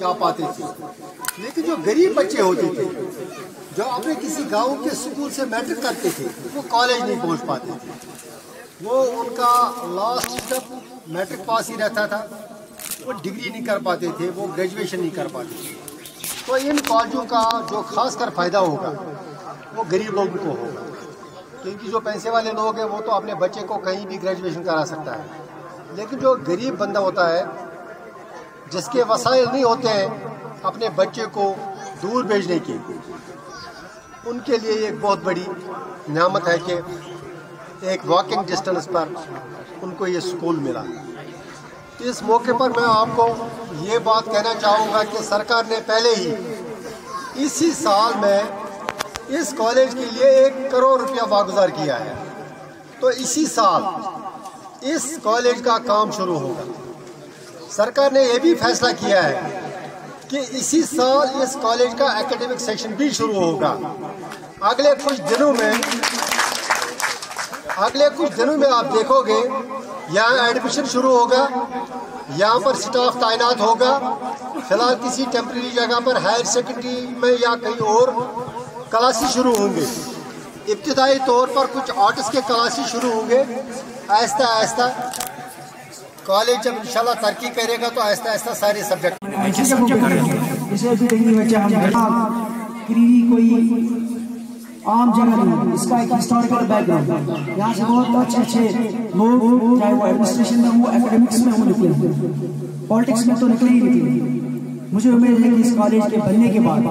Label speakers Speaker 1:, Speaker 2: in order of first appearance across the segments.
Speaker 1: जा पाते थे, लेकिन जो गरीब बच्चे होते थे जो अपने किसी गांव के स्कूल से मैट्रिक करते थे वो कॉलेज नहीं पहुंच पाते थे। वो उनका लास्ट स्टेप मैट्रिक पास ही रहता था, वो डिग्री नहीं कर पाते थे, वो ग्रेजुएशन नहीं कर पाते थे। तो इन कॉलेजों का जो खासकर फ़ायदा होगा वो गरीब लोगों को होगा, क्योंकि जो पैसे वाले लोग हैं वो तो अपने बच्चे को कहीं भी ग्रेजुएशन करा सकता है, लेकिन जो गरीब बंदा होता है जिसके वसाइल नहीं होते हैं अपने बच्चे को दूर भेजने की, उनके लिए एक बहुत बड़ी नेमत है कि एक वॉकिंग डिस्टेंस पर उनको ये स्कूल मिला। तो इस मौके पर मैं आपको ये बात कहना चाहूँगा कि सरकार ने पहले ही इसी साल में इस कॉलेज के लिए 1 करोड़ रुपया वागुजार किया है। तो इसी साल इस कॉलेज का काम शुरू होगा। सरकार ने यह भी फैसला किया है कि इसी साल इस कॉलेज का एकेडमिक सेक्शन भी शुरू होगा। अगले कुछ दिनों में आप देखोगे यहाँ एडमिशन शुरू होगा, यहाँ पर स्टाफ तैनात होगा। फिलहाल किसी टेम्परेरी जगह पर हायर सेकेंडरी में या कहीं और क्लासेस शुरू होंगे। इब्तिदाई तौर पर कुछ आर्ट्स के क्लासेस शुरू होंगे। आहिस्ता आहिस्ता कॉलेज जब इंशाल्लाह तरक्की करेगा तो आहिस्ता आहिस्ता सारे सब्जेक्ट
Speaker 2: आम जगह नहीं, इसका एक हिस्टोरिकल बैकग्राउंड, यहाँ से बहुत अच्छे लोग चाहे वो एडमिनिस्ट्रेशन में हो, एकेडमिक्स में हो, निकले, पॉलिटिक्स में तो निकले ही निकले। मुझे उम्मीद है कि इस कॉलेज के बनने के बाद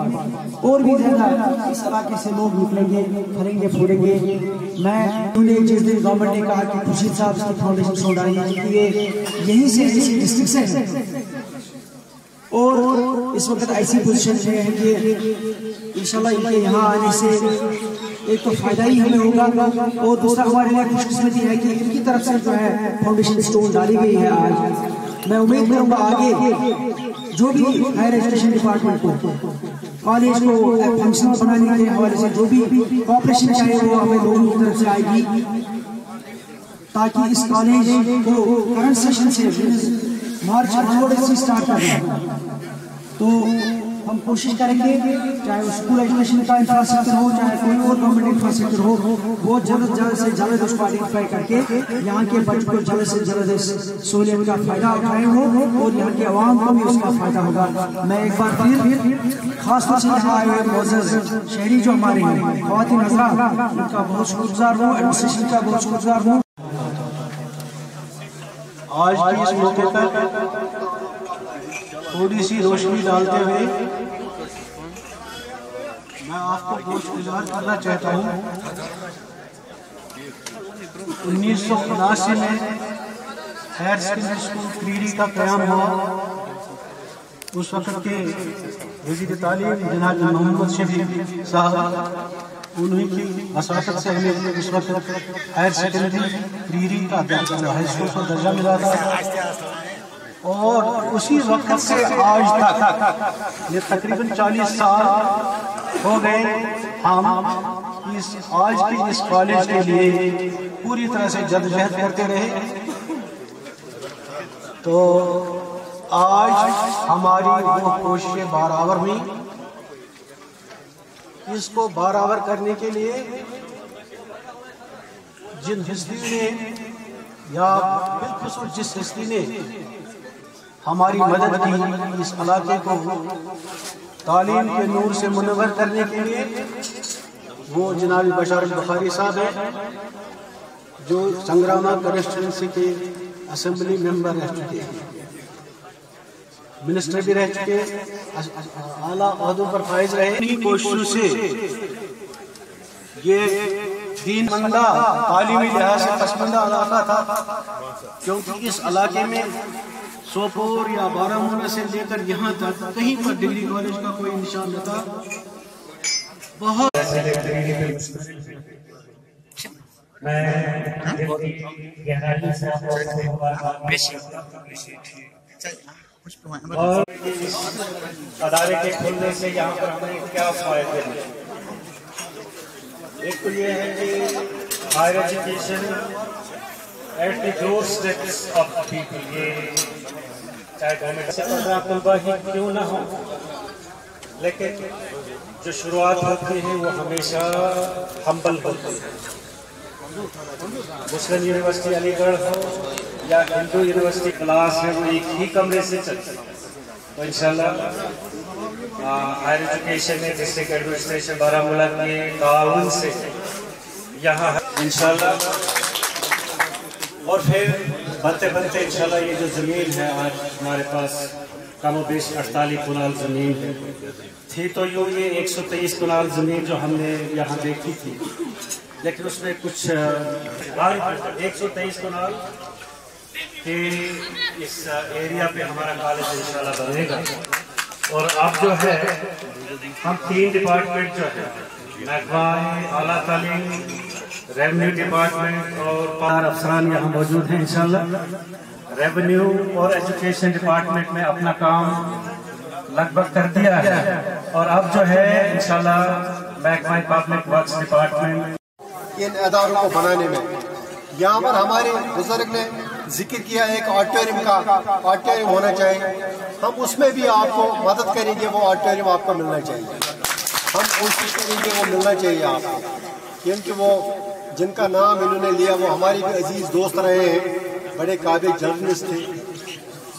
Speaker 2: और भी ज्यादा इस इलाके से लोग निकलेंगे, फलेंगे फूलेंगे। मैं जिस दिन गवर्नमेंट ने कहा कि खुर्शीद साहब की फाउंडेशन स्टोन डाली, ये यहीं से इसी डिस्ट्रिक्ट से है और इस वक्त ऐसी पोजीशन में है कि इंशाल्लाह इनके यहाँ आने से एक तो फायदा ही हमें होगा और दूसरा हमारे लिए खुशकिस्मती है कि इनकी तरफ से जो है फाउंडेशन स्टोन डाली गई है। आज मैं उम्मीद करूँगा आगे जो भी हायर एजुकेशन डिपार्टमेंट को कॉलेज को फंक्शनल बनाने के हवाले से जो भी कॉपरेशन चाहे वो हमें लोगों की तरफ से आएगी, ताकि इस कॉलेज को करंट सेशन से मार्च ऑनवर्ड से स्टार्ट कर रहे हैं। तो हम कोशिश करेंगे चाहे वो स्कूल एजुकेशन का इंफ्रास्ट्रक्चर हो, चाहे कोई और गवर्नमेंट इंफ्रास्ट्रक्चर हो, वो जल्द से जल्द उसको आइडेंटिफाई करके यहाँ के बच्चों को जल्द से जल्द इस सहूलियत का फायदा उठाए हो और यहाँ के अवाम को भी उसका फायदा होगा। मैं एक बार फिर खासतौर से यहाँ आए हुए मौजूद शहरी जो हमारे हैं ख्वातीन हज़रात, उनका बहुत शुक्रगुजार हूँ, एडमिनिस्ट्रेशन का बहुत शुक्रगुजार हूँ।
Speaker 3: आज की इस मौके पर थोड़ी सी रोशनी डालते हुए मैं आपको बहुत गुजार करना चाहता हूँ। 1979 में हायर सेकेंडरी स्कूल क्रीडी का क़याम हुआ। उस वक्त के वज़ीर तालीम जनाब मोहम्मद शफी साहब, उन्हीं की वसात से हमें उस वक्त हायर सेकेंडरी क्रीडी का हाई स्कूल का दर्जा मिला था और उसी वक्त से आज तक ये तकरीबन 40 साल हो गए हम आज के इस कॉलेज के लिए पूरी तरह से जद्दोजहद करते रहे। तो आज हमारी वो कोशिशें बराबर हुई। इसको बराबर करने के लिए जिन हस्ती ने या बिल्कुल जिस हस्ती ने हमारी मदद की इस इलाके को तालीम के नूर से मुनव्वर करने के लिए, वो जनाब बशार बुखारी साहब हैं जो संग्रामा कॉन्स्टिट्यूंसी के असेंबली मेंबर रह चुके हैं, मिनिस्टर भी रह चुके, आला ओहदों पर फाइज रहे। इन्हीं कोशिशों से ये दीन मंदा तालीमी लिहाज से पसमंदा इलाका था, क्योंकि इस इलाके में सोपोर या बारामूला से लेकर यहाँ तक कहीं पर डिग्री कॉलेज का कोई निशान न था। बहुत
Speaker 4: और अदारे के खुलने से यहाँ पर हमें क्या फायदे हैं? एक तो ये है कि higher education at the doorsteps of people, ये चाहे गवर्नमेंट से 15 तलबा ही क्यों ना हो, लेकिन जो शुरुआत होती है वो हमेशा हम्बल होती है। मुस्लिम यूनिवर्सिटी अलीगढ़ हो या हिंदू यूनिवर्सिटी, क्लास है वो एक ही कमरे से चलती है। तो इंशाल्लाह हायर एजुकेशन में डिस्ट्रिक्ट एडमिनिस्ट्रेशन बारामूला के ताउन से यहाँ इंशाल्लाह, और फिर बनते बनते इंशाल्लाह ये जो ज़मीन है आज हमारे पास कमोबेश 48 कनाल ज़मीन है, थी तो यूँ ये 123 कनाल ज़मीन जो हमने यहाँ देखी थी, लेकिन उसमें कुछ 123 कनाल के इस एरिया पे हमारा कॉलेज इंशाल्लाह बनेगा। और अब जो है हम 3 डिपार्टमेंट जो है महकमा आला तालीम, रेवेन्यू डिपार्टमेंट और 4 अफसरान यहाँ मौजूद हैं इंशाल्लाह। रेवेन्यू और एजुकेशन डिपार्टमेंट में अपना काम लगभग कर दिया है, और अब जो है इंशाल्लाह महकमा पब्लिक वर्क्स डिपार्टमेंट
Speaker 1: इन अदारों को बनाने में, यहाँ पर हमारे बुजुर्ग ने जिक्र किया एक ऑडिटोरियम होना चाहिए। हम उसमें भी आपको मदद करेंगे, वो ऑडिटोरियम आपको मिलना चाहिए, हम कोशिश करेंगे वो मिलना चाहिए आपको, क्योंकि वो जिनका नाम इन्होंने लिया वो हमारे भी अजीज दोस्त रहे हैं, बड़े काबिल जर्नलिस्ट थे।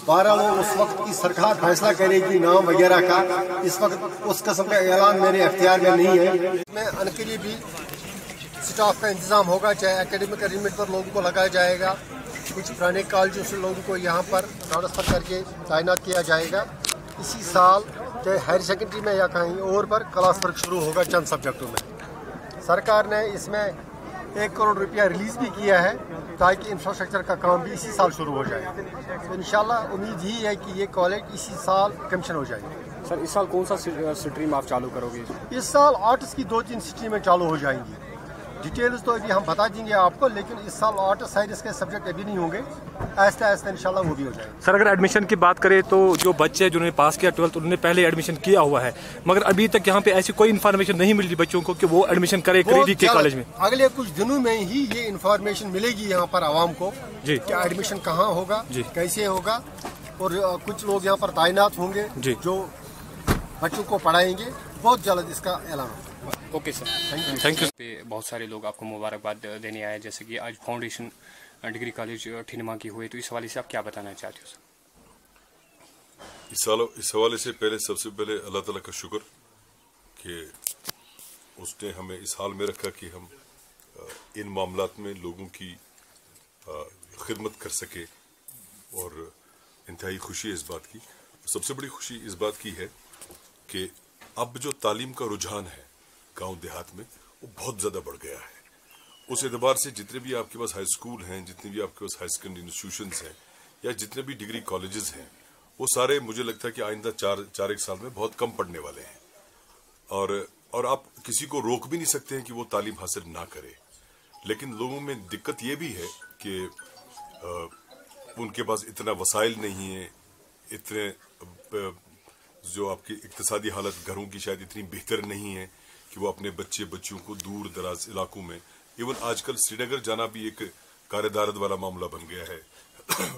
Speaker 1: 12 लोग उस वक्त की सरकार फैसला करेगी नाम वगैरह का, इस वक्त उस किस्म का ऐलान मेरे अख्तियार में नहीं है। मैं अनकरीब भी स्टाफ का इंतजाम होगा, चाहे एकेडमिक अरेंजमेंट पर लोगों को लगाया जाएगा, कुछ पुराने कॉलेजों से लोगों को यहाँ पर ट्रांसफर करके तैनात किया जाएगा। इसी साल चाहे हायर सेकेंडरी में या कहीं और पर क्लास वर्क शुरू होगा चंद सब्जेक्टों में। सरकार ने इसमें 1 करोड़ रुपया रिलीज़ भी किया है ताकि इंफ्रास्ट्रक्चर का काम भी इसी साल शुरू हो जाए। तो इंशाल्लाह उम्मीद ही है कि ये कॉलेज इसी साल कमीशन हो जाएगी।
Speaker 5: सर इस साल कौन सा स्ट्रीम आप चालू करोगे?
Speaker 1: इस साल आर्ट्स की 2-3 स्ट्रीमें चालू हो जाएंगी। डिटेल्स तो अभी हम बता देंगे आपको, लेकिन इस साल आर्ट साइंस के सब्जेक्ट अभी नहीं होंगे, आहिस्ता आहिस्ता इंशाल्लाह वो भी हो जाएगा।
Speaker 5: सर अगर एडमिशन की बात करें तो जो बच्चे जिन्होंने पास किया 12th उन्होंने पहले एडमिशन किया हुआ है, मगर अभी तक यहाँ पे ऐसी कोई इन्फॉर्मेशन नहीं मिली बच्चों को कि वो एडमिशन करे क्रीडी के कॉलेज में।
Speaker 1: अगले कुछ दिनों में ही ये इन्फॉर्मेशन मिलेगी यहाँ पर आवाम को जी, कि एडमिशन कहाँ होगा जी, कैसे होगा, और कुछ लोग यहाँ पर तैनात होंगे जो बच्चों को पढ़ाएंगे। बहुत जल्द इसका ऐलान होगा।
Speaker 5: Okay sir, thank you. पे बहुत सारे लोग आपको मुबारकबाद देने आए, जैसे कि आज फाउंडेशन डिग्री कॉलेज ठिनमा की हुए, तो इस हवाले से आप क्या बताना चाहते हो सर?
Speaker 6: इस हवाले से सबसे पहले अल्लाह ताला का शुक्र कि उसने हमें इस हाल में रखा कि हम इन मामलात में लोगों की खिदमत कर सके, और इंतहाई खुशी है इस बात की। सबसे बड़ी खुशी इस बात की है कि अब जो तालीम का रुझान है गांव देहात में वो बहुत ज़्यादा बढ़ गया है। उस एतबार से जितने भी आपके पास हाई स्कूल हैं, जितने भी आपके पास हाई सेकेंडरी इंस्टीट्यूशंस हैं, या जितने भी डिग्री कॉलेजेस हैं, वो सारे मुझे लगता है कि आइंदा 4-1 साल में बहुत कम पढ़ने वाले हैं, और आप किसी को रोक भी नहीं सकते हैं कि वो तालीम हासिल ना करे। लेकिन लोगों में दिक्कत ये भी है कि उनके पास इतना वसाइल नहीं है, इतने जो आपकी इक्तिसादी हालत घरों की शायद इतनी बेहतर नहीं है कि वो अपने बच्चियों को दूर दराज इलाकों में, इवन आजकल श्रीनगर जाना भी एक कारेदारत वाला मामला बन गया है।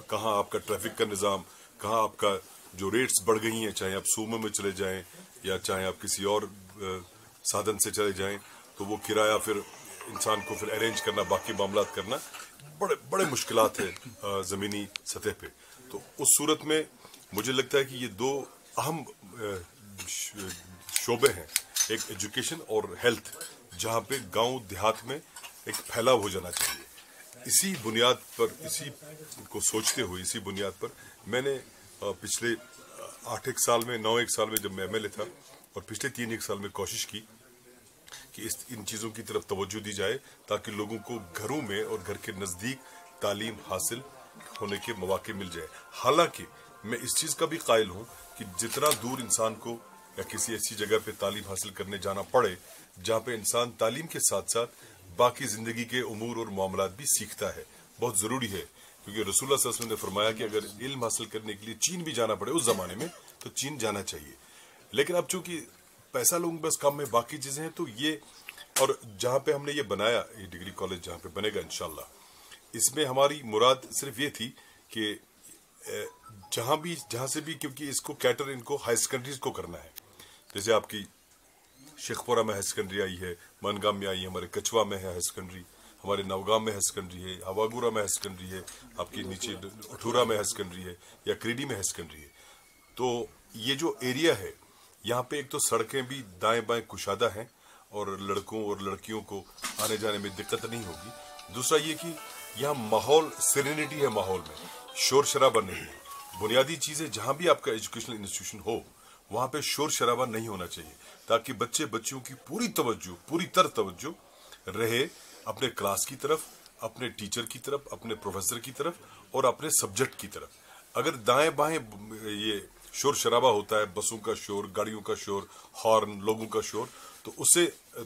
Speaker 6: कहाँ आपका ट्रैफिक का निज़ाम, कहाँ आपका जो रेट्स बढ़ गई हैं, चाहे आप सूमो में चले जाएं या चाहे आप किसी और साधन से चले जाएं, तो वो किराया फिर इंसान को फिर अरेंज करना, बाकी मामलात करना बड़े मुश्किलात है ज़मीनी सतह पे। तो उस सूरत में मुझे लगता है कि ये 2 अहम शोबे हैं, एक एजुकेशन और हेल्थ, जहाँ पे गांव देहात में एक फैलाव हो जाना चाहिए। इसी बुनियाद पर, इसी को सोचते हुए, इसी बुनियाद पर मैंने पिछले 8-1 साल में, 9-1 साल में जब मैं MLA था, और पिछले 3-1 साल में कोशिश की कि इन चीज़ों की तरफ तवज्जो दी जाए ताकि लोगों को घरों में और घर के नज़दीक तालीम हासिल होने के मौके मिल जाए। हालांकि मैं इस चीज़ का भी कायल हूँ कि जितना दूर इंसान को या किसी ऐसी जगह पे तालीम हासिल करने जाना पड़े जहाँ पे इंसान तालीम के साथ साथ बाकी ज़िंदगी के उमूर और मामलात भी सीखता है, बहुत ज़रूरी है। क्योंकि रसूलुल्लाह सल्लल्लाहु अलैहि वसल्लम ने फरमाया कि अगर इल्म हासिल करने के लिए चीन भी जाना पड़े उस ज़माने में, तो चीन जाना चाहिए। लेकिन अब चूंकि पैसा लोगों के पास कम है, बाकी चीज़ें हैं, तो ये, और जहाँ पे हमने ये बनाया, ये डिग्री कॉलेज जहाँ पे बनेगा इंशाल्लाह, इसमें हमारी मुराद सिर्फ ये थी कि जहां से भी, क्योंकि इसको कैटर इनको हाई सेकेंडरीज को करना है। जैसे आपकी शेखपुरा में हाई सेकेंडरी आई है, मनगाम में आई है, हमारे कछवा में है हाई सेकेंडरी, हमारे नवगाम में हाई सेकेंडरी है, हवागुरा में हाई सेकेंडरी है, आपकी नीचे अठूरा में हाई सेकेंडरी है, या क्रीडी में हाई सेकेंडरी है। तो ये जो एरिया है यहाँ पे एक तो सड़कें भी दाएं बाएं कुशादा हैं और लड़कों और लड़कियों को आने जाने में दिक्कत नहीं होगी। दूसरा ये कि यहाँ माहौल सेरेनिटी है, माहौल में शोर शराबा नहीं है। बुनियादी चीजें जहां भी आपका एजुकेशनल इंस्टीट्यूशन हो वहां पे शोर शराबा नहीं होना चाहिए, ताकि बच्चों की पूरी तवज्जो रहे अपने क्लास की तरफ, अपने टीचर की तरफ, अपने प्रोफेसर की तरफ और अपने सब्जेक्ट की तरफ। अगर दाएं बाएं ये शोर शराबा होता है, बसों का शोर, गाड़ियों का शोर, हॉर्न, लोगों का शोर, तो उससे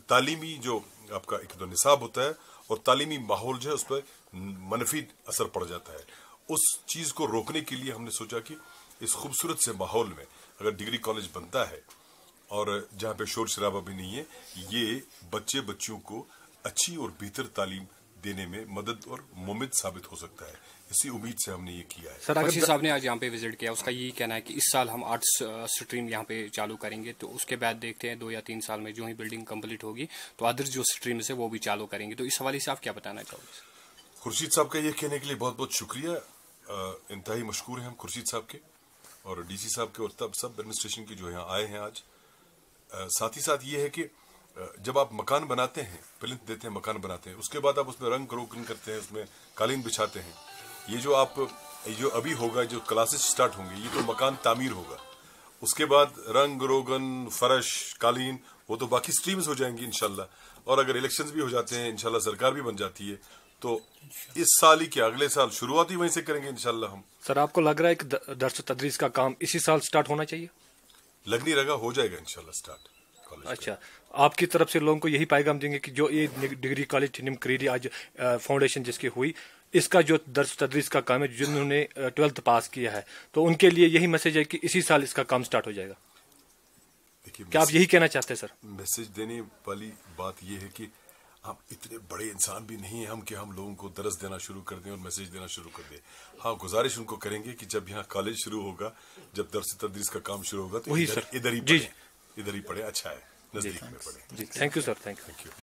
Speaker 6: तालीमी जो आपका एक तो निसाब होता है और तालीमी माहौल जो है उस पर मनफी असर पड़ जाता है। उस चीज को रोकने के लिए हमने सोचा कि इस खूबसूरत से माहौल में अगर डिग्री कॉलेज बनता है और जहां पे शोर शराबा भी नहीं है, ये बच्चों को अच्छी और बेहतर तालीम देने में मदद और मुमिद साबित हो सकता है। इसी उम्मीद से हमने ये किया है।
Speaker 7: सर, अगर साहब ने आज यहाँ पे विजिट किया, उसका यही कहना है कि इस साल हम आर्ट्स स्ट्रीम यहाँ पे चालू करेंगे, तो उसके बाद देखते हैं 2 या 3 साल में जो ही बिल्डिंग कंप्लीट होगी तो अदर जो स्ट्रीम है वो भी चालू करेंगे। तो इस हवाले से आप क्या बताना चाहोगे? खुर्शीद
Speaker 6: साहब का ये कहने के लिए बहुत बहुत शुक्रिया। इंतहाई मशकूर हैं हम खुर्शीद साहब के और डीसी साहब के और तब सब एडमिनिस्ट्रेशन के जो यहाँ आए हैं आज। साथ ही साथ ये है कि जब आप मकान बनाते हैं, प्लिंथ देते हैं, मकान बनाते हैं, उसके बाद आप उसमें रंग रोगन करते हैं, उसमें कालीन बिछाते हैं। ये जो अभी होगा, जो क्लासेस स्टार्ट होंगे, ये तो मकान तामीर होगा। उसके बाद रंग रोगन, फर्श, कालीन, वो तो बाकी स्ट्रीम्स हो जाएंगी इंशाल्लाह। और अगर इलेक्शंस भी हो जाते हैं, इंशाल्लाह सरकार भी बन जाती है, तो इस साल ही के अगले साल शुरुआत ही वहीं से करेंगे इंशाल्लाह हम।
Speaker 5: सर, आपको लग रहा है कि दर्स तदरीस का काम इसी साल स्टार्ट होना चाहिए?
Speaker 6: लग नहीं रहा, हो जाएगा इंशाल्लाह स्टार्ट।
Speaker 5: अच्छा, आपकी तरफ से लोगों को यही पैगाम देंगे कि जो ये डिग्री कॉलेज निम क्रीडी आज फाउंडेशन जिसकी हुई, इसका जो दर्स तदरीस का काम है, जिन्होंने 12th पास किया है, तो उनके लिए यही मैसेज है कि इसी साल इसका काम स्टार्ट हो जाएगा? क्या आप यही कहना चाहते हैं सर?
Speaker 6: मैसेज देने वाली बात यह है कि हम इतने बड़े इंसान भी नहीं है हम कि हम लोगों को दरस देना शुरू कर दें और मैसेज देना शुरू कर दें। हाँ, गुजारिश उनको करेंगे कि जब यहाँ कॉलेज शुरू होगा, जब दर्स तदरीस का काम शुरू होगा, तो इधर ही पढ़े, अच्छा है, नजदीक में पढ़े।
Speaker 5: Thank you sir, thank you.